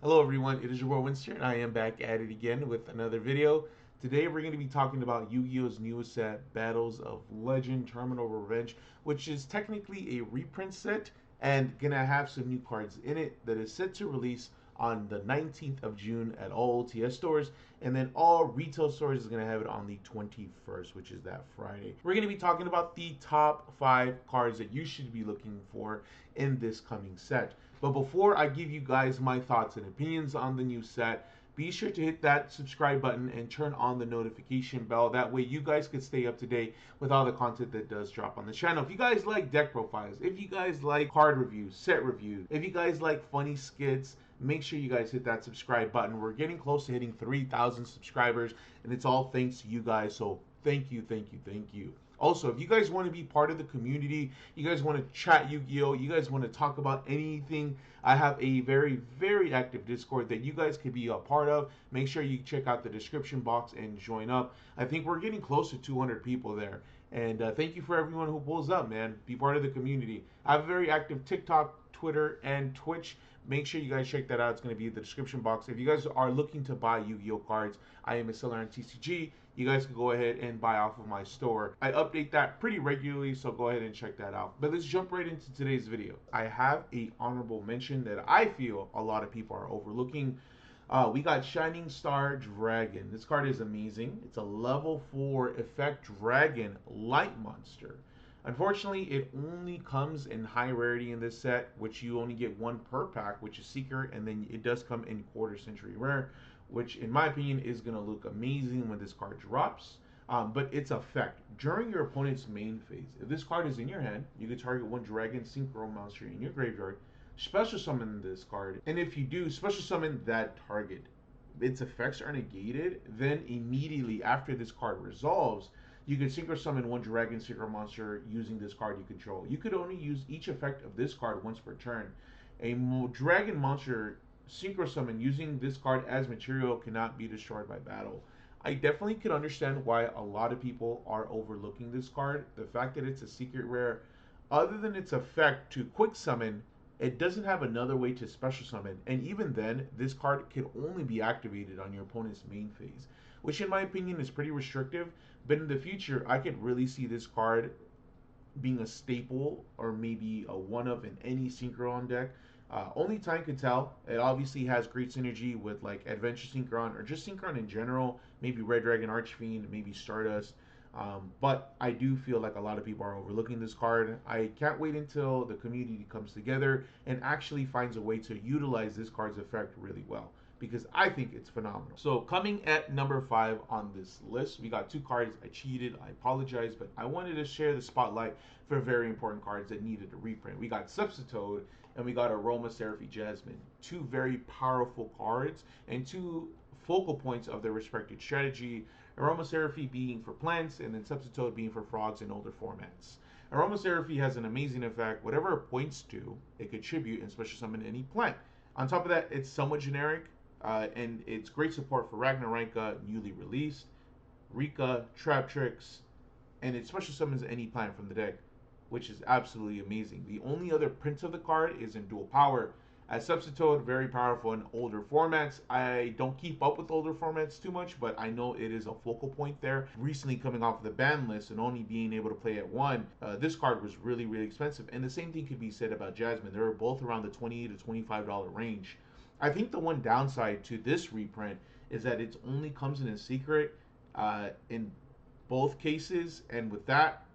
Hello everyone, it is your boy Winster, and I am back at it again with another video. Today we're going to be talking about Yu-Gi-Oh's newest set, Battles of Legend Terminal Revenge, which is technically a reprint set and gonna have some new cards in it that is set to release on the 19th of June at all OTS stores, and then all retail stores is gonna have it on the 21st, which is that Friday. We're gonna be talking about the top 5 cards that you should be looking for in this coming set. But before I give you guys my thoughts and opinions on the new set, be sure to hit that subscribe button and turn on the notification bell. That way you guys can stay up to date with all the content that does drop on the channel. If you guys like deck profiles, if you guys like card reviews, set reviews, if you guys like funny skits, make sure you guys hit that subscribe button. We're getting close to hitting 3,000 subscribers, and it's all thanks to you guys. So thank you, thank you, thank you. Also, if you guys want to be part of the community, you guys want to chat Yu-Gi-Oh, you guys want to talk about anything, I have a very, very active Discord that you guys could be a part of. Make sure you check out the description box and join up. I think we're getting close to 200 people there. And thank you for everyone who pulls up, man. Be part of the community. I have a very active TikTok, Twitter, and Twitch. Make sure you guys check that out. It's going to be in the description box. If you guys are looking to buy Yu-Gi-Oh cards, I am a seller on TCG. You guys can go ahead and buy off of my store. I update that pretty regularly, so go ahead and check that out. But let's jump right into today's video. I have a honorable mention that I feel a lot of people are overlooking. We got Shining Star Dragon. This card is amazing. It's a level 4 effect dragon light monster. Unfortunately, it only comes in high rarity in this set, which you only get one per pack, which is secret, and then it does come in quarter century rare, which in my opinion is going to look amazing when this card drops. But its effect during your opponent's main phase. If this card is in your hand, you can target one dragon synchro monster in your graveyard, special summon this card, and if you do, special summon that target. Its effects are negated, then immediately after this card resolves, you can synchro summon one dragon synchro monster using this card you control. You could only use each effect of this card once per turn. A dragon monster synchro summon using this card as material cannot be destroyed by battle. I definitely could understand why a lot of people are overlooking this card. The fact that it's a secret rare, other than its effect to quick summon, it doesn't have another way to special summon, and even then, this card can only be activated on your opponent's main phase, which in my opinion is pretty restrictive, but in the future, I could really see this card being a staple or maybe a one-of in any Synchron deck. Only time can tell. It obviously has great synergy with like Adventure Synchron or just Synchron in general, maybe Red Dragon Archfiend, maybe Stardust. But I do feel like a lot of people are overlooking this card. I can't wait until the community comes together and actually finds a way to utilize this card's effect really well, because I think it's phenomenal. So coming at number 5 on this list, we got two cards. I cheated, I apologize, but I wanted to share the spotlight for very important cards that needed a reprint. We got Substitoad and we got Aromatherapy Jasmine. Two very powerful cards and two focal points of their respective strategy. Aromatherapy being for plants, and then Substitoad being for frogs in older formats. Aromatherapy has an amazing effect. Whatever it points to, it contribute and special summon any plant. On top of that, it's somewhat generic, and it's great support for Ragnarenka, newly released, Rika, Traptrix, and it special summons any plant from the deck, which is absolutely amazing. The only other print of the card is in dual power. As Substitoad, very powerful in older formats. I don't keep up with older formats too much, but I know it is a focal point there. Recently coming off the ban list and only being able to play at 1, this card was really, really expensive. And the same thing could be said about Jasmine. They were both around the $20 to $25 range. I think the one downside to this reprint is that it only comes in a secret in both cases, and with that,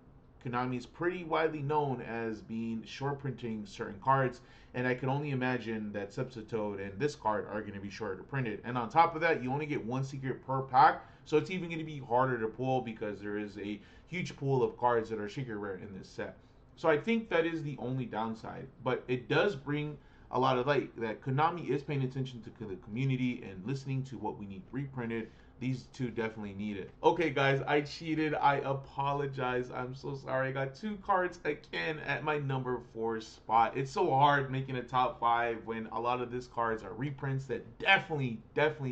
Konami is pretty widely known as being short printing certain cards, and I can only imagine that Substitoad and this card are going to be shorter printed. And on top of that, you only get one secret per pack, so it's even going to be harder to pull because there is a huge pool of cards that are secret rare in this set. So I think that is the only downside, but it does bring a lot of light that Konami is paying attention to the community and listening to what we need reprinted. These two definitely need it. Okay, guys, I cheated. I apologize. I'm so sorry. I got two cards again at my number 4 spot. It's so hard making a top 5 when a lot of these cards are reprints that definitely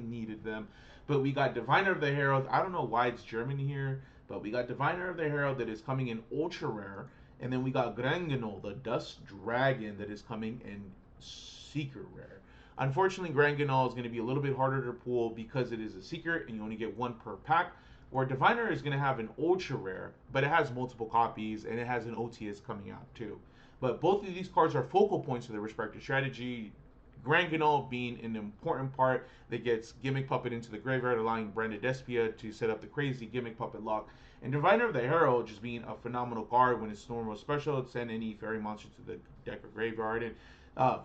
needed them. But we got Diviner of the Herald. I don't know why it's German here, but we got Diviner of the Herald that is coming in ultra rare. And then we got Granganol, the Dust Dragon, that is coming in secret rare. Unfortunately, Grand Ganol is going to be a little bit harder to pull because it is a secret and you only get one per pack. Where Diviner is going to have an ultra rare, but it has multiple copies and it has an OTS coming out too. But both of these cards are focal points of their respective strategy. Grand Ganol being an important part that gets Gimmick Puppet into the graveyard, allowing Branded Despia to set up the crazy Gimmick Puppet lock. And Diviner of the Herald just being a phenomenal card when it's normal special, send any fairy monster to the deck or graveyard. And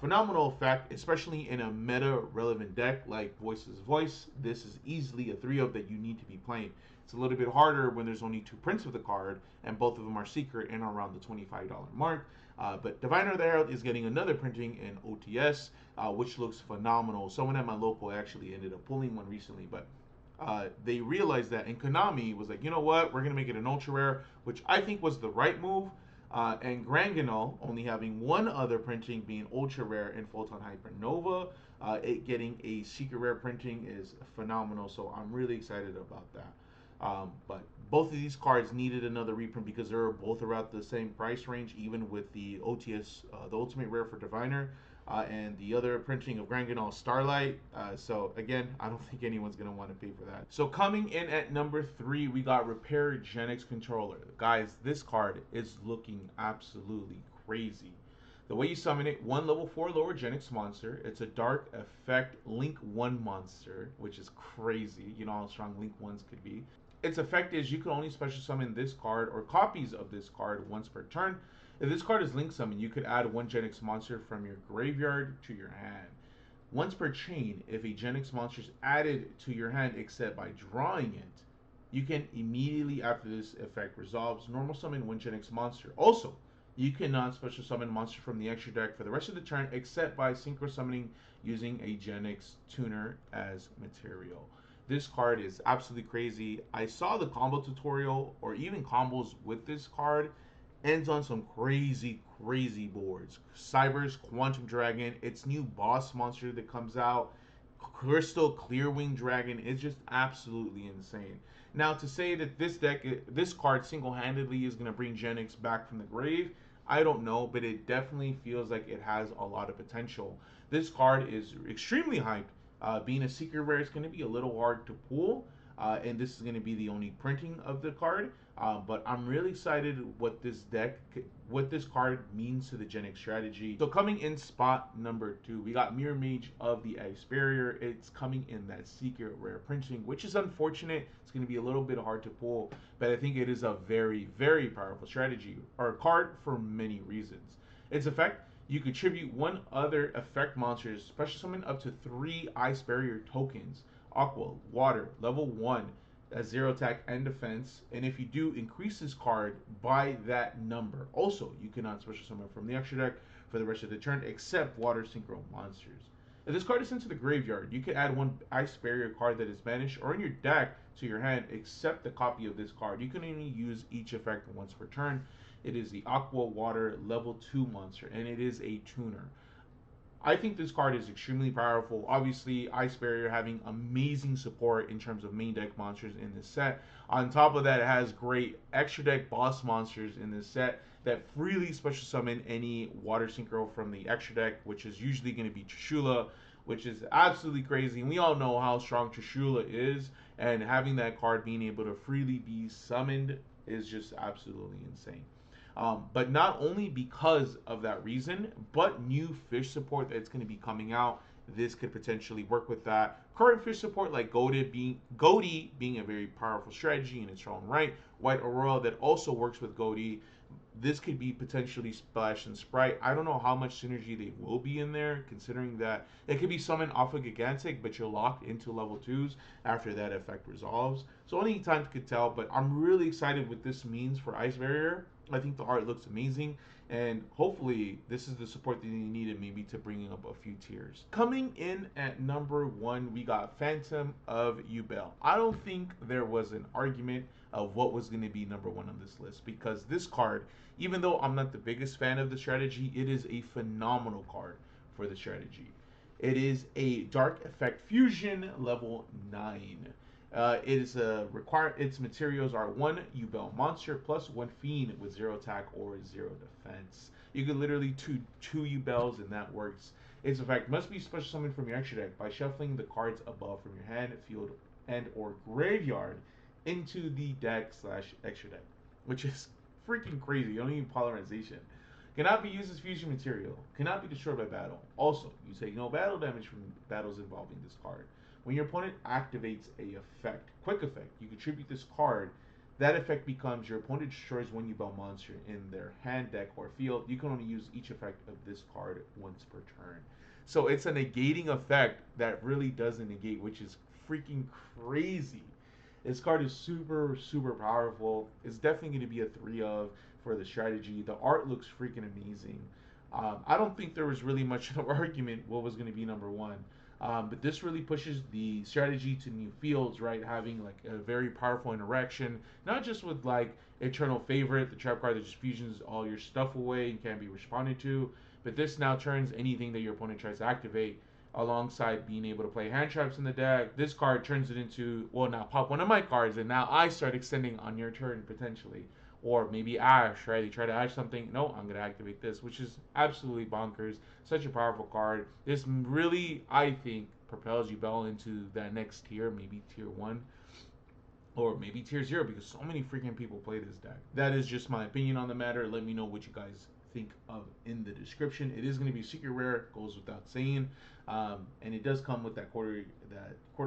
phenomenal effect, especially in a meta relevant deck like Voice's Voice. This is easily a 3-of that you need to be playing. It's a little bit harder when there's only 2 prints of the card, and both of them are secret and around the $25 mark. But Diviner of the Herald is getting another printing in OTS, which looks phenomenal. Someone at my local actually ended up pulling one recently, but they realized that, and Konami was like, you know what, we're going to make it an ultra rare, which I think was the right move. And Grand Ganol only having one other printing being ultra rare in Photon Hypernova. It getting a secret rare printing is phenomenal, so I'm really excited about that. But both of these cards needed another reprint because they're both around the same price range, even with the OTS, the Ultimate Rare for Diviner, and the other printing of Grand Ganol Starlight. So again, I don't think anyone's gonna want to pay for that. So coming in at number 3, we got Repair Genix Controller. Guys, this card is looking absolutely crazy. The way you summon it, 1 level 4 lower Genix monster. It's a dark effect Link 1 monster, which is crazy. You know how strong Link 1s could be. Its effect is you can only special summon this card or copies of this card once per turn. If this card is link summoned, you could add 1 Genix monster from your graveyard to your hand. Once per chain, if a Genix monster is added to your hand except by drawing it, you can immediately after this effect resolves normal summon 1 Genix monster. Also, you cannot special summon monster from the extra deck for the rest of the turn except by synchro summoning using a Genix tuner as material. This card is absolutely crazy. I saw the combo tutorial or even combos with this card ends on some crazy, crazy boards. Cyber's Quantum Dragon, its new boss monster that comes out, Crystal Clearwing Dragon, is just absolutely insane. Now, to say that this card single-handedly is going to bring Genix back from the grave, I don't know, but it definitely feels like it has a lot of potential. This card is extremely hyped. Being a secret rare, it's going to be a little hard to pull, and this is going to be the only printing of the card. But I'm really excited what this card means to the Genix strategy. So coming in spot number 2, we got Mirror Mage of the Ice Barrier. It's coming in that secret rare printing, which is unfortunate. It's going to be a little bit hard to pull, but I think it is a very, very powerful strategy or card for many reasons. Its effect, you contribute 1 other effect monster's special summon up to 3 Ice Barrier tokens. Aqua, Water, level 1, that's 0 attack and defense. And if you do, increase this card by that number. Also, you cannot special summon from the extra deck for the rest of the turn except Water Synchro monsters. If this card is sent to the graveyard, you can add 1 Ice Barrier card that is banished or in your deck to your hand except the copy of this card. You can only use each effect once per turn. It is the Aqua Water level 2 monster, and it is a tuner. I think this card is extremely powerful. Obviously, Ice Barrier having amazing support in terms of main deck monsters in this set. On top of that, it has great extra deck boss monsters in this set that freely special summon any Water Synchro from the extra deck, which is usually going to be Trishula, which is absolutely crazy. And we all know how strong Trishula is, and having that card being able to freely be summoned is just absolutely insane. But not only because of that reason, but new fish support that's going to be coming out. This could potentially work with that. Current fish support like Goaty being a very powerful strategy in its own right. White Aurora that also works with Goaty. This could be potentially Splash and Sprite. I don't know how much synergy they will be in there, considering that it could be summoned off of Gigantic, but you're locked into level 2s after that effect resolves. So only time could tell, but I'm really excited what this means for Ice Barrier. I think the art looks amazing, and hopefully this is the support that they needed maybe to bringing up a few tiers. Coming in at number 1, we got Phantom of Yubel. I don't think there was an argument of what was going to be number 1 on this list, because this card, even though I'm not the biggest fan of the strategy, it is a phenomenal card for the strategy. It is a Dark Effect Fusion level 9. It is its materials are 1 Yubel monster plus 1 fiend with 0 attack or 0 defense. You can literally two Yubels and that works. Its effect must be special summoned from your extra deck by shuffling the cards above from your hand, field, and or graveyard into the deck slash extra deck, which is freaking crazy. You don't need polymerization. Cannot be used as fusion material. Cannot be destroyed by battle. Also, you take no battle damage from battles involving this card. When your opponent activates a effect, quick effect, you contribute this card. That effect becomes your opponent destroys one Yubel monster in their hand, deck, or field. You can only use each effect of this card once per turn. So it's a negating effect that really doesn't negate, which is freaking crazy. This card is super, super powerful. It's definitely going to be a 3 of for the strategy. The art looks freaking amazing. I don't think there was really much of an argument what was going to be number one. But this really pushes the strategy to new fields, right? Having like a very powerful interaction, not just with like Eternal Favorite, the trap card that just fusions all your stuff away and can be responded to, but this now turns anything that your opponent tries to activate alongside being able to play hand traps in the deck. This card turns it into, well, now pop one of my cards, and now I start extending on your turn potentially. Or maybe Ash, right? You try to Ash something. No, I'm going to activate this, which is absolutely bonkers. Such a powerful card. This really, I think, propels Yubel into that next tier, maybe tier 1 or maybe tier 0, because so many freaking people play this deck. That is just my opinion on the matter. Let me know what you guys think of in the description. It is going to be secret rare, goes without saying, and it does come with that quarter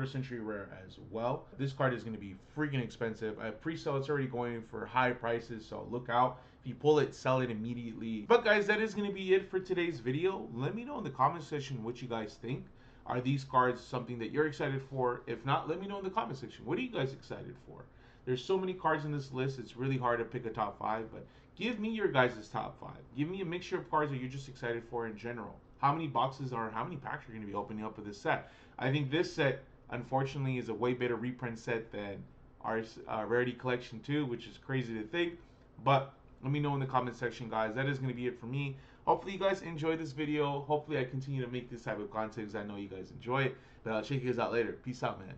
century rare as well. This card is going to be freaking expensive. At pre-sale, it's already going for high prices, so look out. If you pull it, sell it immediately. But guys, that is going to be it for today's video. Let me know in the comment section what you guys think. Are these cards something that you're excited for? If not, let me know in the comment section. What are you guys excited for? There's so many cards in this list, it's really hard to pick a top 5, but give me your guys' top 5. Give me a mixture of cards that you're just excited for in general. How many boxes or how many packs you're going to be opening up with this set? I think this set, unfortunately, is a way better reprint set than our Rarity Collection 2, which is crazy to think. But let me know in the comment section, guys. That is going to be it for me. Hopefully you guys enjoyed this video. Hopefully I continue to make this type of content because I know you guys enjoy it. But I'll check you guys out later. Peace out, man.